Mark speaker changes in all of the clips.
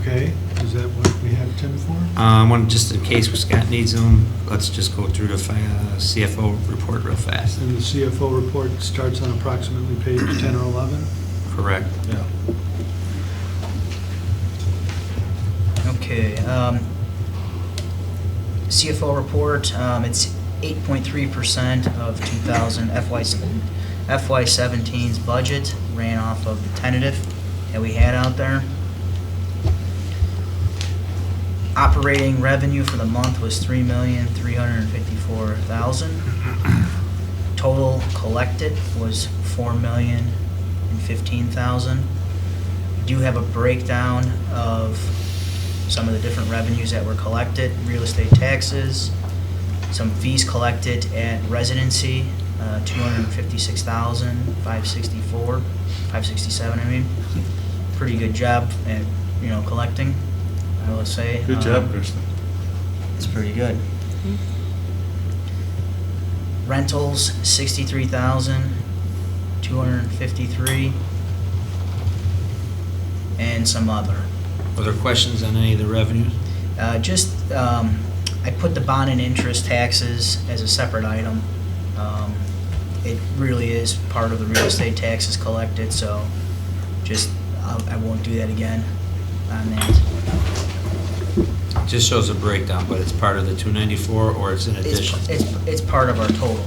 Speaker 1: Okay, is that what we have Tim for?
Speaker 2: Just in case Scott needs them, let's just go through the CFO report real fast.
Speaker 1: And the CFO report starts on approximately page 10 or 11?
Speaker 2: Correct.
Speaker 1: Yeah.
Speaker 3: Okay, CFO report, it's 8.3% of FY17's budget, ran off of the tentative that we had out there. Operating revenue for the month was $3,354,000. Total collected was $4,015,000. We do have a breakdown of some of the different revenues that were collected: real estate taxes, some fees collected at residency, $256,567. I mean, pretty good job at collecting, I will say.
Speaker 4: Good job, Kristen.
Speaker 3: It's pretty good. Rentals, $63,253, and some other.
Speaker 2: Are there questions on any of the revenues?
Speaker 3: I put the bond and interest taxes as a separate item. It really is part of the real estate taxes collected, so I won't do that again on that.
Speaker 2: It just shows a breakdown, but it's part of the 294, or it's in addition?
Speaker 3: It's part of our total.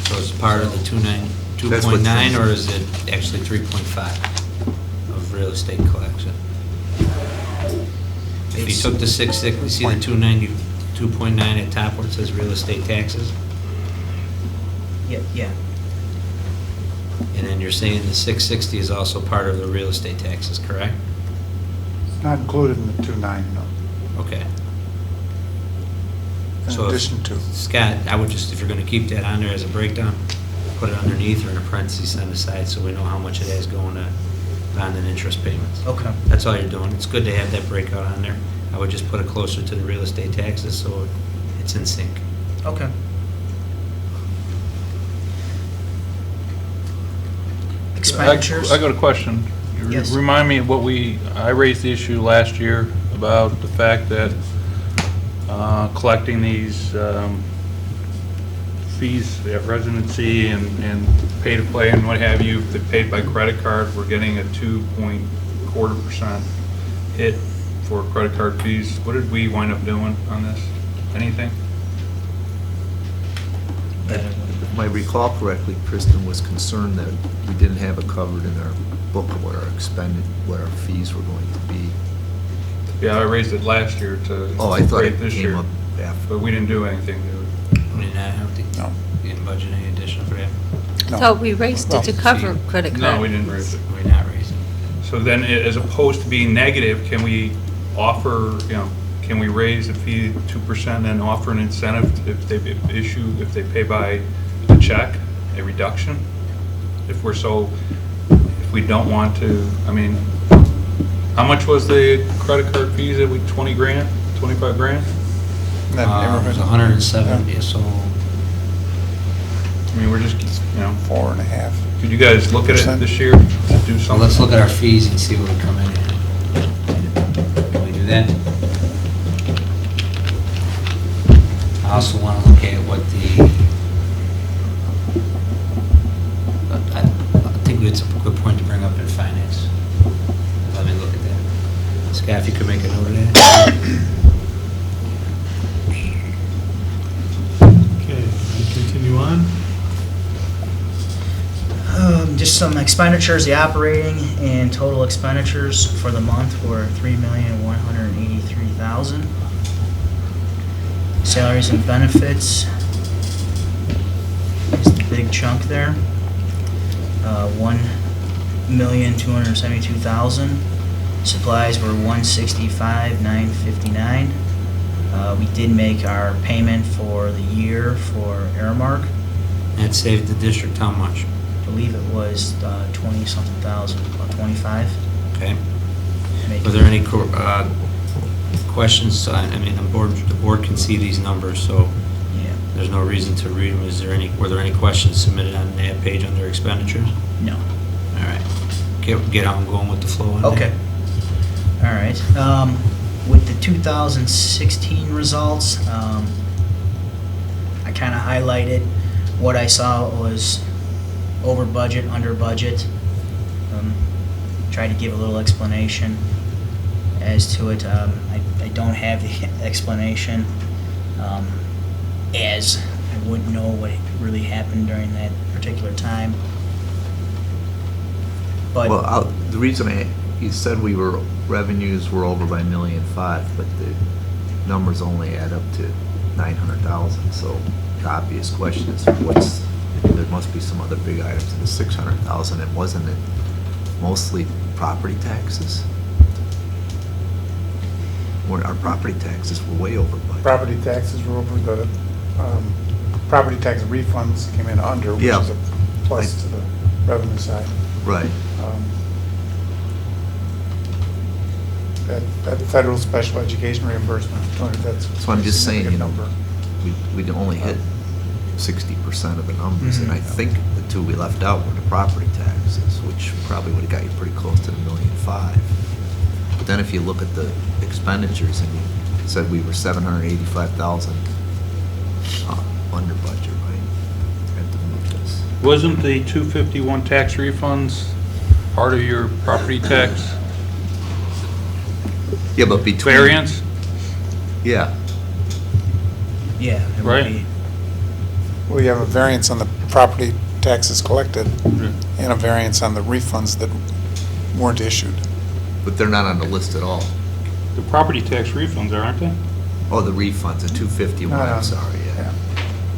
Speaker 2: So it's part of the 2.9, or is it actually 3.5 of real estate collection? If you took the 660, see the 292.9 at top where it says real estate taxes?
Speaker 3: Yeah.
Speaker 2: And then you're saying the 660 is also part of the real estate taxes, correct?
Speaker 4: It's not included in the 2.9, no.
Speaker 2: Okay.
Speaker 4: In
Speaker 2: So
Speaker 4: addition to.
Speaker 2: Scott, I would just, if you're going to keep that on there as a breakdown, put it underneath or in a parentheses on the side so we know how much it is going to bond and interest payments.
Speaker 3: Okay.
Speaker 2: That's all you're doing. It's good to have that breakout on there. I would just put it closer to the real estate taxes so it's in sync.
Speaker 3: Okay. Expenditures.
Speaker 5: I got a question.
Speaker 3: Yes.
Speaker 5: Remind me of what I raised the issue last year about the fact that collecting these fees at residency and pay to play and what have you, if they're paid by credit card, we're getting a 2.25% hit for credit card fees. What did we wind up doing on this? Anything?
Speaker 6: If I recall correctly, Kristen was concerned that we didn't have it covered in our book of what our fees were going to be.
Speaker 5: Yeah, I raised it last year to
Speaker 6: Oh, I thought
Speaker 5: rate
Speaker 6: it
Speaker 5: this
Speaker 6: came
Speaker 5: year,
Speaker 6: up after.
Speaker 5: but we didn't do anything to it.
Speaker 2: I mean, I don't think
Speaker 4: No.
Speaker 2: you didn't budget any additional for that.
Speaker 4: No.
Speaker 7: So we raised it to cover credit card.
Speaker 5: No, we didn't raise it.
Speaker 2: We're not raising.
Speaker 5: So then, as opposed to being negative, can we offer, can we raise the fee 2% and offer an incentive if they pay by a check, a reduction? If we don't want to, how much was the credit card fees? It was 20 grand, 25 grand?
Speaker 4: In that
Speaker 2: It was
Speaker 4: neighborhood.
Speaker 2: 170,
Speaker 4: Yeah.
Speaker 2: so
Speaker 5: We're just,
Speaker 4: 4.5%.
Speaker 5: could you guys look at it this year to do
Speaker 2: so
Speaker 5: something?
Speaker 2: let's look at our fees and see what we come in at. Can we do that? I also want to look at what I think it's a good point to bring up in finance. Let me look at that. Scott, if you could make a note of that.
Speaker 1: Okay, continue on.
Speaker 3: Just some expenditures. The operating and total expenditures for the month were $3,183,000. Salaries and benefits is the big chunk there. $1,272,000. Supplies were $165,959. We did make our payment for the year for Aramark.
Speaker 2: That saved the district how much?
Speaker 3: I believe it was 20-something thousand, about 25.
Speaker 2: Okay.
Speaker 3: Make
Speaker 2: Were there any questions? The board can see these numbers, so
Speaker 3: Yeah,
Speaker 2: there's no reason to read them. Were there any questions submitted on that page under expenditures?
Speaker 3: no.
Speaker 2: All right. Get how I'm going with the flow on that.
Speaker 3: Okay. All right. right. With the 2016 results, I kind of highlighted what I saw was over budget, under budget. Tried to give a little explanation as to it. I don't have the explanation, as I wouldn't know what really happened during that particular time. But
Speaker 6: Well, the reason you said revenues were over by $1.5 million, but the numbers only add up to 900,000. So the obvious question is, there must be some other big items in the 600,000, and wasn't it mostly property taxes? Our property taxes were way over budget.
Speaker 4: Property taxes were over, the property tax refunds came in under, which
Speaker 6: Yeah.
Speaker 4: is a plus to the revenue side.
Speaker 6: Right.
Speaker 4: That federal special education reimbursement, that's.
Speaker 6: So I'm just
Speaker 4: a
Speaker 6: saying,
Speaker 4: significant number.
Speaker 6: We'd only hit 60% of the numbers, and I think the two we left out were the property taxes, which probably would have got you pretty close to the $1.5 million. But then if you look at the expenditures, and you said we were 785,000 under budget, right? I have to move this.
Speaker 5: Wasn't the 251 tax refunds part of your property tax
Speaker 6: Yeah, but between.
Speaker 5: variance?
Speaker 6: Yeah,
Speaker 3: yeah, it would
Speaker 5: Right.
Speaker 3: be.
Speaker 4: We have a variance on the property taxes collected and a variance on the refunds that weren't issued.
Speaker 6: but they're not on the list at all.
Speaker 5: The property tax refunds, aren't they?
Speaker 6: Oh, the refunds, the 251,
Speaker 4: Not
Speaker 6: I'm
Speaker 4: on-
Speaker 6: sorry, yeah.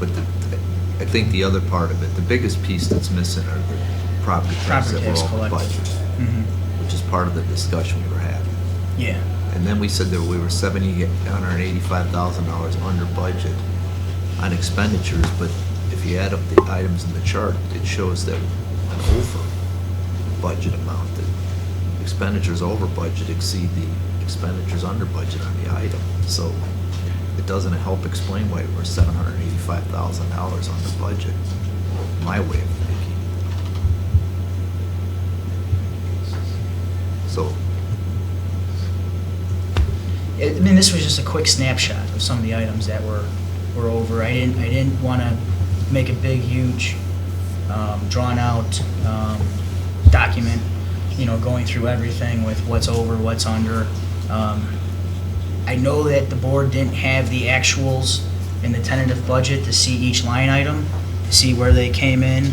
Speaker 6: But I think the other part of it, the biggest piece that's missing are the property taxes
Speaker 3: Property
Speaker 6: that were
Speaker 3: tax
Speaker 6: over
Speaker 3: collected.
Speaker 6: budget,
Speaker 3: Mhm.
Speaker 6: which is part of the discussion we were having.
Speaker 3: Yeah.
Speaker 6: And then we said that we were $785,000 under budget on expenditures, but if you add up the items in the chart, it shows that an over budget amount, that expenditures over budget exceed the expenditures under budget on the item. So it doesn't help explain why we're $785,000 under budget, my way of thinking. So,
Speaker 3: I mean, this was just a quick snapshot of some of the items that were over. I didn't want to make a big, huge, drawn-out document, going through everything with what's over, what's under. I know that the board didn't have the actuals in the tentative budget to see each line item, to see where they came in,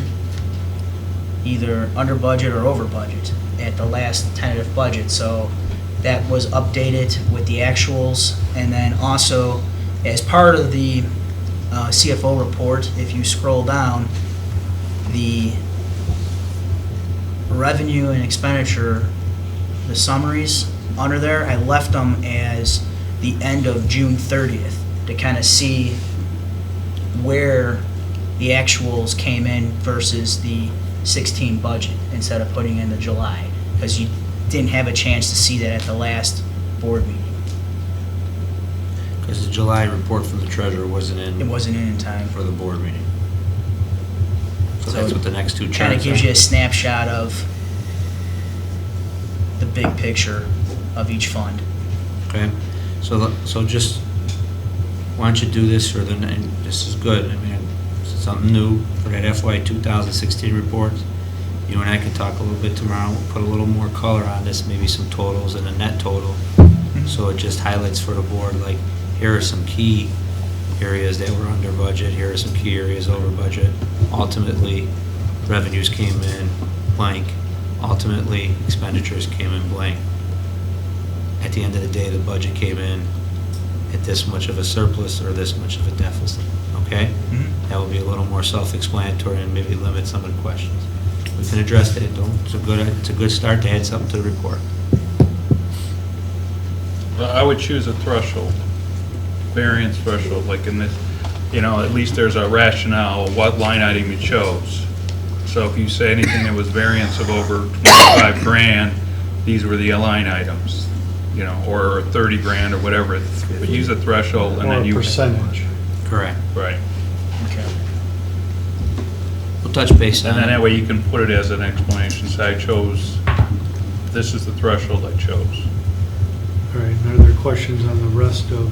Speaker 3: either under budget or over budget at the last tentative budget. So that was updated with the actuals. And then also, as part of the CFO report, if you scroll down, the revenue and expenditure, the summaries under there, I left them as the end of June 30th to kind of see where the actuals came in versus the 16 budget instead of putting in the July, because you didn't have a chance to see that at the last board meeting.
Speaker 2: Because the July report from the treasurer wasn't in.
Speaker 3: It wasn't in time.
Speaker 2: For the board meeting. So
Speaker 3: So
Speaker 2: that's what the next two charts are.
Speaker 3: Kind of gives you a snapshot of the big picture of each fund.
Speaker 2: Okay, so just, why don't you do this for and this is good, I mean, it's something new for that FY 2016 report. You and I can talk a little bit tomorrow, we'll put a little more color on this, maybe some totals and a net total. So it just highlights for the board, like, here are some key areas that were under budget, here are some key areas over budget. Ultimately, revenues came in blank, ultimately, expenditures came in blank. At the end of the day, the budget came in at this much of a surplus or this much of a deficit, okay? That will be a little more self-explanatory and maybe limit some of the questions. We can address that, it's a good start to add something to the report.
Speaker 5: Well, I would choose a threshold, variance threshold, like in this, at least there's a rationale of what line item you chose. So if you say anything that was variance of over 25 grand, these were the line items, or 30 grand or whatever. But use a threshold and
Speaker 1: Or
Speaker 5: then
Speaker 1: a
Speaker 5: you.
Speaker 1: percentage.
Speaker 2: Correct.
Speaker 5: Right.
Speaker 3: Okay.
Speaker 2: We'll touch base on
Speaker 5: And then that
Speaker 2: it.
Speaker 5: way you can put it as an explanation, say I chose, this is the threshold I chose.
Speaker 1: questions on the rest of,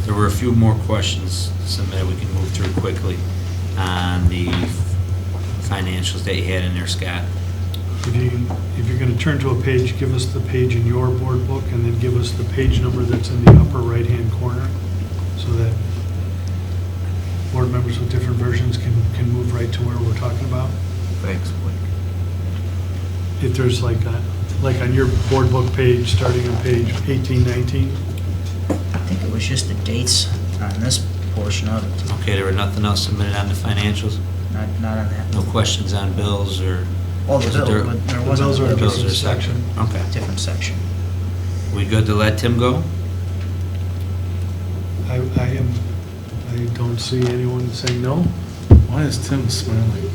Speaker 2: There were a few more questions submitted we can move through quickly on the financials that you had in there, Scott.
Speaker 1: if you're going to turn to a page, give us the page in your board book and then give us the page number that's in the upper right-hand corner so that board members with different versions can move right to where we're talking about.
Speaker 6: Thanks, Mike.
Speaker 1: If there's like on your board book page, starting on page 18, 19,
Speaker 3: I think it was just the dates on this portion of it,
Speaker 2: Okay, there were nothing else submitted on the financials?
Speaker 3: not on that.
Speaker 2: No questions on bills or?
Speaker 3: Well, the
Speaker 2: Was it
Speaker 3: bill,
Speaker 2: there-
Speaker 3: but there
Speaker 1: the
Speaker 3: wasn't
Speaker 1: bills are
Speaker 3: a
Speaker 1: a
Speaker 3: bill,
Speaker 2: Bills are
Speaker 1: different section.
Speaker 2: Okay.
Speaker 3: different section.
Speaker 2: We good to let Tim go?
Speaker 1: I don't see anyone saying no.
Speaker 8: Why is Tim smiling?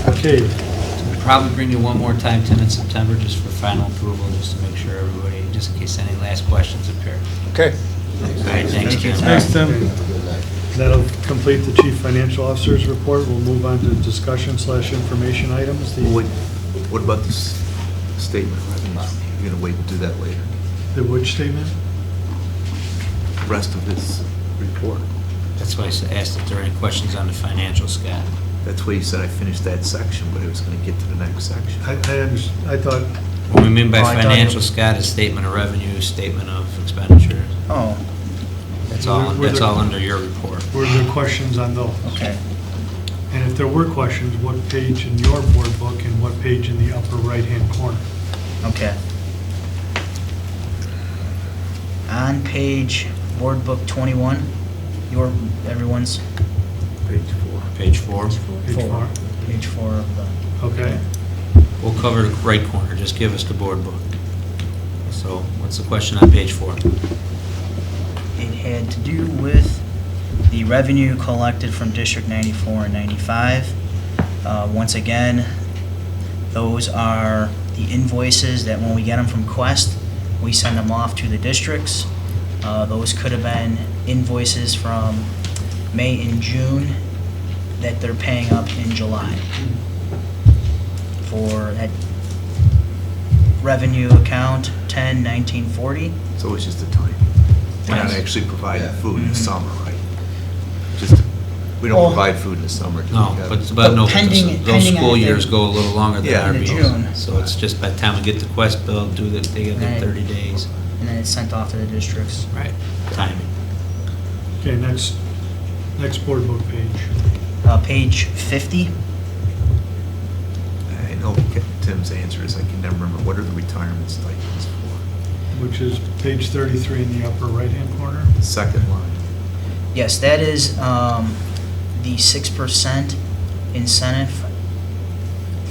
Speaker 1: Okay,
Speaker 2: We'll probably bring you one more time, Tim, in September, just for final approval, just to make sure everybody, just in case any last questions appear.
Speaker 4: Okay.
Speaker 2: All right, thanks,
Speaker 3: Thank you.
Speaker 2: Tim.
Speaker 8: Thanks, Tim.
Speaker 1: that'll complete the chief financial officer's report. We'll move on to discussion/information items. The-
Speaker 6: Wait, what about this statement? You're gonna wait and do that later?
Speaker 1: The which statement?
Speaker 6: Rest of this report.
Speaker 2: That's why I asked if there are any questions on the financials, Scott.
Speaker 6: That's why you said I finished that section, but I was gonna get to the next section.
Speaker 1: I thought,
Speaker 2: What we mean by
Speaker 3: Oh, I thought
Speaker 2: financial,
Speaker 3: you-
Speaker 2: Scott, is statement of revenue, statement of expenditure.
Speaker 3: Oh,
Speaker 2: That's all,
Speaker 1: Were
Speaker 2: that's
Speaker 1: there-
Speaker 2: all under your report.
Speaker 1: were there questions on those?
Speaker 3: okay.
Speaker 1: And if there were questions, what page in your board book and what page in the upper right-hand corner?
Speaker 3: Okay. On page board book 21, everyone's
Speaker 6: Page 4.
Speaker 2: Page 4.
Speaker 1: Page four?
Speaker 3: Page 4 of the.
Speaker 1: Okay.
Speaker 2: We'll cover the right corner, just give us the board book. So what's the question on page 4?
Speaker 3: It had to do with the revenue collected from District 94 and 95. Once again, those are the invoices that when we get them from Quest, we send them off to the districts. Those could have been invoices from May and June that they're paying up in July for that revenue account 101940.
Speaker 6: So it's just a time. We're not
Speaker 3: Yes.
Speaker 6: actually providing food in the
Speaker 3: Mhm.
Speaker 6: summer, right? Just, we don't
Speaker 3: Well-
Speaker 6: provide food in the summer. do we?
Speaker 2: No, but no,
Speaker 3: pending-
Speaker 2: those
Speaker 3: pending
Speaker 2: school
Speaker 3: on if
Speaker 2: years
Speaker 3: they-
Speaker 2: go a little longer than
Speaker 6: Yeah.
Speaker 2: our
Speaker 3: Into
Speaker 2: bills.
Speaker 3: June.
Speaker 2: So it's just by the time we get the Quest bill, they get
Speaker 3: Right.
Speaker 2: the 30 days.
Speaker 3: And then it's sent off to the districts.
Speaker 2: Right, timing.
Speaker 1: Okay, next board book page.
Speaker 3: Page 50.
Speaker 6: I know Tim's answer is I can never remember, what are the retirement stipends for?
Speaker 1: Which is page 33 in the upper right-hand corner.
Speaker 6: The second line.
Speaker 3: Yes, that is the 6% incentive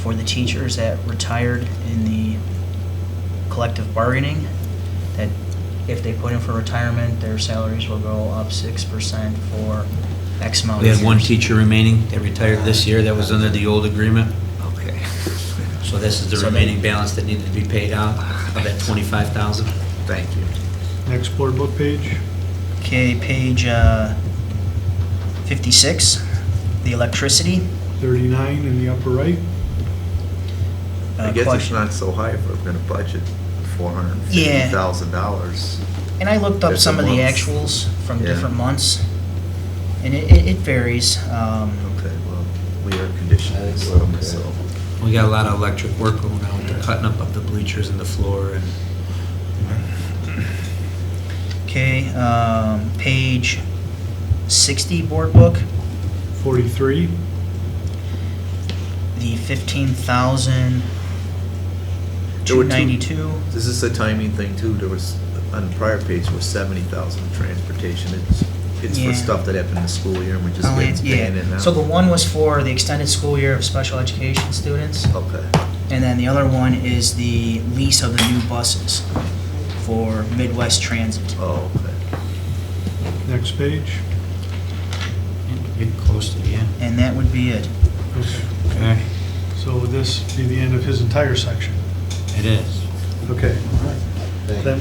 Speaker 3: for the teachers that retired in the collective bargaining, that if they put in for retirement, their salaries will go up 6% for X amount of
Speaker 2: We
Speaker 3: years.
Speaker 2: had one teacher remaining that retired this year that was under the old agreement.
Speaker 6: Okay.
Speaker 2: So this is the
Speaker 3: So they-
Speaker 2: remaining balance that needed to be paid out of that 25,000.
Speaker 6: Thank you.
Speaker 1: Next board book page.
Speaker 3: Okay, page 56, the electricity.
Speaker 1: 39 in the upper right.
Speaker 6: I guess it's
Speaker 3: Question.
Speaker 6: not so high if we're gonna budget $450,000.
Speaker 3: And I looked up
Speaker 6: That's a
Speaker 3: some of the
Speaker 6: month.
Speaker 3: actuals from
Speaker 6: Yeah.
Speaker 3: different months, and it varies.
Speaker 6: Okay, well, we are conditioned, so.
Speaker 2: We got a lot of electric work going on, with the cutting up of the bleachers and the floor and
Speaker 3: Okay, page 60 board book,
Speaker 1: 43.
Speaker 3: the 15,292.
Speaker 6: This is a timing thing too. There was, on the prior page, there was 70,000 in transportation. It's
Speaker 3: Yeah.
Speaker 6: for stuff that happened in the school year and we just
Speaker 3: Oh,
Speaker 6: get paying it now.
Speaker 3: So the one was for the extended school year of special education students,
Speaker 6: Okay.
Speaker 3: and then the other one is the lease of the new buses for Midwest Transit.
Speaker 6: Oh, okay.
Speaker 1: Next page.
Speaker 2: getting close to the end.
Speaker 3: And that would be it.
Speaker 1: Okay.
Speaker 2: Okay,
Speaker 1: So would this be the end of his entire section?
Speaker 2: it is.
Speaker 1: Okay. Then